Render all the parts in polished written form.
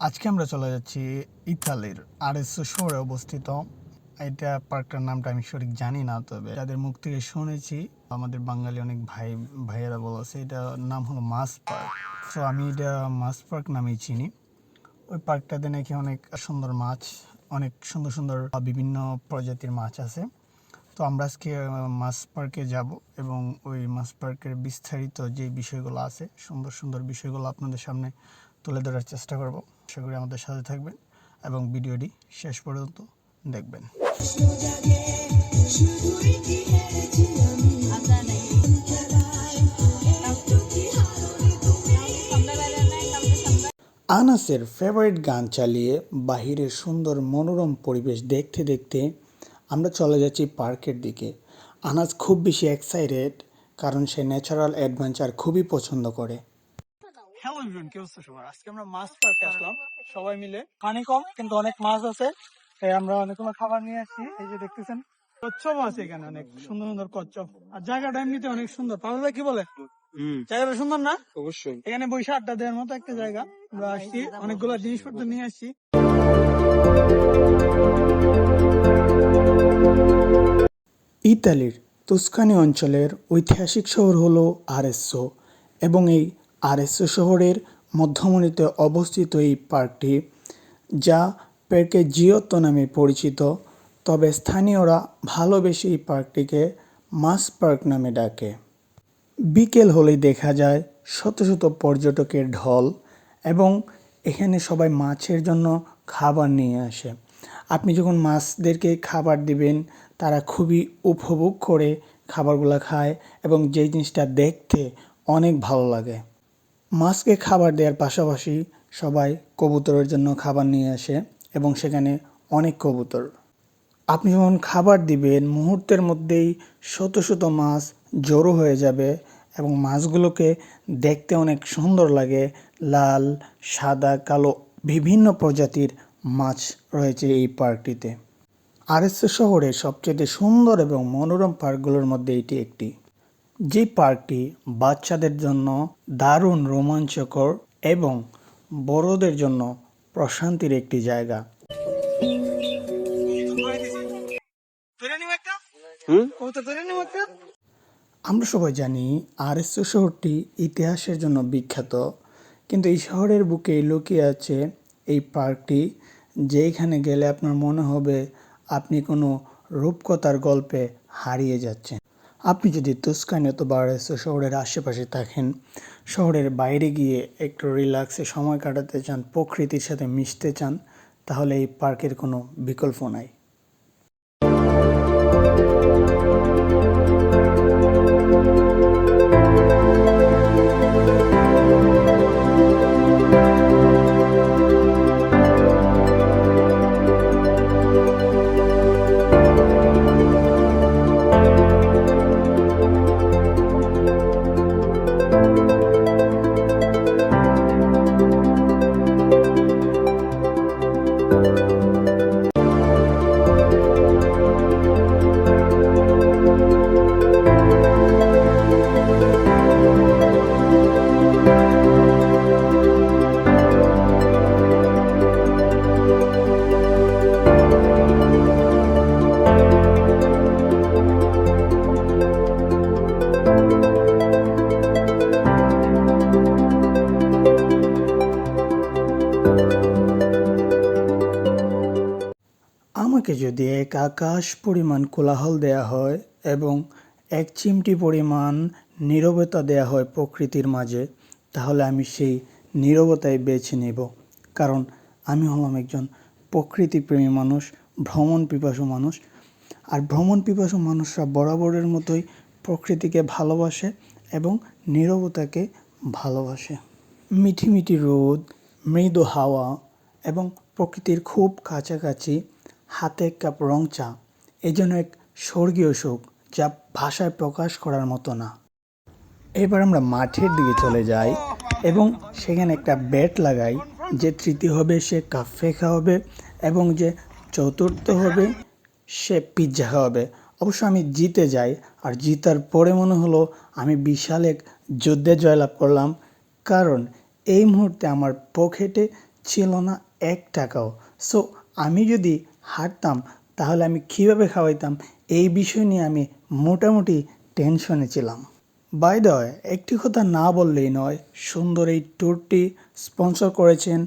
আজকে আমরা চলে যাচ্ছি ইতালির আরেসো শহরে অবস্থিত। এটা পার্কটার নামটা আমি সঠিক জানি না, তবে যাদের মুখ থেকে শুনেছি, আমাদের বাঙালি অনেক ভাইয়েরা বলেছে এটার নাম হলো মাছ পার্ক। তো আমি এটা মাছ পার্ক নামেই চিনি। ওই পার্কটাতে নাকি অনেক সুন্দর মাছ, অনেক সুন্দর সুন্দর বিভিন্ন প্রজাতির মাছ আছে। তো আমরা আজকে মাছ পার্কে যাব এবং ওই মাছ পার্কের বিস্তারিত যে বিষয়গুলো আছে, সুন্দর সুন্দর বিষয়গুলো আপনাদের সামনে তুলে ধরার চেষ্টা করব। আশা করি আমাদের সাথে থাকবেন এবং ভিডিওটি শেষ পর্যন্ত দেখবেন। আনাসের ফেভারিট গান চালিয়ে বাহিরের সুন্দর মনোরম পরিবেশ দেখতে দেখতে আমরা চলে যাচ্ছি পার্কের দিকে। আনাস খুব বেশি এক্সাইটেড, কারণ সে ন্যাচারাল অ্যাডভেঞ্চার খুবই পছন্দ করে। হ্যালো এভরিওয়ান, কি অবস্থা সবার? আজকে আমরা মাছ পার্কে আসলাম সবাই মিলে। পানি কম কিন্তু অনেক মাছ আছে, তাই আমরা অনেকগুলো খাবার নিয়ে আসছি। এই যে দেখতেছেন কচ্ছপ আছে এখানে, অনেক সুন্দর সুন্দর কচ্ছপ। আর জায়গাটা এমনিতে অনেক সুন্দর। পাগল ভাই কি বলে? জায়গাটা সুন্দর না? অবশ্যই। এখানে বৈশা আড্ডা দেওয়ার মতো একটা জায়গা। আমরা আসছি, অনেকগুলো জিনিসপত্র নিয়ে আসছি। ইতালির তুস্কানি অঞ্চলের ঐতিহাসিক শহর হলো আরেসো, এবং এই আরেসো শহরের মধ্যমণিতে অবস্থিত এই পার্কটি, যা পেরকে জিওত্তো নামে পরিচিত, তবে স্থানীয়রা ভালোবেসে এই পার্কটিকে মাছ পার্ক নামে ডাকে। বিকেল হলেই দেখা যায় শত শত পর্যটকের ঢল, এবং এখানে সবাই মাছের জন্য খাবার নিয়ে আসে। আপনি যখন মাছদেরকে খাবার দিবেন, তারা খুবই উপভোগ করে খাবারগুলো খায়, এবং যেই জিনিসটা দেখতে অনেক ভালো লাগে। মাছকে খাবার দেওয়ার পাশাপাশি সবাই কবুতরের জন্য খাবার নিয়ে আসে, এবং সেখানে অনেক কবুতর। আপনি যখন খাবার দিবেন, মুহূর্তের মধ্যেই শত শত মাছ জড়ো হয়ে যাবে, এবং মাছগুলোকে দেখতে অনেক সুন্দর লাগে। লাল, সাদা, কালো বিভিন্ন প্রজাতির মাছ রয়েছে এই পার্কটিতে। আরেসো শহরের সবচেয়ে সুন্দর এবং মনোরম পার্কগুলোর মধ্যে এটি একটি, যে পার্কটি বাচ্চাদের জন্য দারুণ রোমাঞ্চকর এবং বড়দের জন্য প্রশান্তির একটি জায়গা। আমরা সবাই জানি আরেসো শহরটি ইতিহাসের জন্য বিখ্যাত, কিন্তু এই শহরের বুকে লুকিয়ে আছে এই পার্কটি, যেখানে গেলে আপনার মনে হবে আপনি কোনো রূপকথার গল্পে হারিয়ে যাচ্ছেন। আপনি যদি তুস্কানি অথবা আরেসো শহরের আশেপাশে থাকেন, শহরের বাইরে গিয়ে একটু রিল্যাক্সে সময় কাটাতে চান, প্রকৃতির সাথে মিশতে চান, তাহলে এই পার্কের কোনো বিকল্প নাই। আমাকে যদি এক আকাশ পরিমাণ কোলাহল দেয়া হয় এবং এক চিমটি পরিমাণ নীরবতা দেয়া হয় প্রকৃতির মাঝে, তাহলে আমি সেই নীরবতাই বেছে নেব। কারণ আমি হলাম একজন প্রকৃতিপ্রেমী মানুষ, ভ্রমণ পিপাসু মানুষ। আর ভ্রমণ পিপাসু মানুষরা বরাবরের মতোই প্রকৃতিকে ভালোবাসে এবং নীরবতাকে ভালোবাসে। মিঠি মিঠি রোদ, মৃদু হাওয়া এবং প্রকৃতির খুব কাছাকাছি হাতে এক কাপ রং চা, এই জন্য এক স্বর্গীয় সুখ, যা ভাষায় প্রকাশ করার মতো না। এবার আমরা মাঠের দিকে চলে যাই এবং সেখানে একটা বেট লাগাই, যে তৃতীয় হবে সে কাফে খাওয়াবে এবং যে চতুর্থ হবে সে পিৎজা খাওয়াবে। অবশ্য আমি জিতে যাই, আর জিতার পরে মনে হলো আমি বিশাল এক যুদ্ধে জয়লাভ করলাম, কারণ এই মুহূর্তে আমার পকেটে ছিল না 1 টাকাও। সো আমি যদি হারতাম তাহলে আমি কীভাবে খাওয়াইতাম, এই বিষয় নিয়ে আমি মোটামুটি টেনশনে ছিলাম। বাই দ্য ওয়ে, একটি কথা না বললেই নয়, সুন্দর এই ট্যুরটি স্পন্সর করেছেন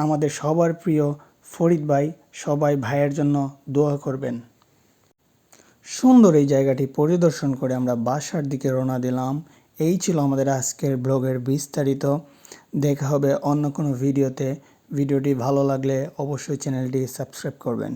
আমাদের সবার প্রিয় ফরিদ ভাই। সবাই ভাইয়ের জন্য দোয়া করবেন। সুন্দর এই জায়গাটি পরিদর্শন করে আমরা বাসার দিকে রওনা দিলাম। এই ছিল আমাদের আজকের ব্লগের বিস্তারিত। দেখা হবে অন্য কোনো ভিডিওতে। ভিডিওটি ভালো লাগলে অবশ্যই চ্যানেলটি সাবস্ক্রাইব করবেন।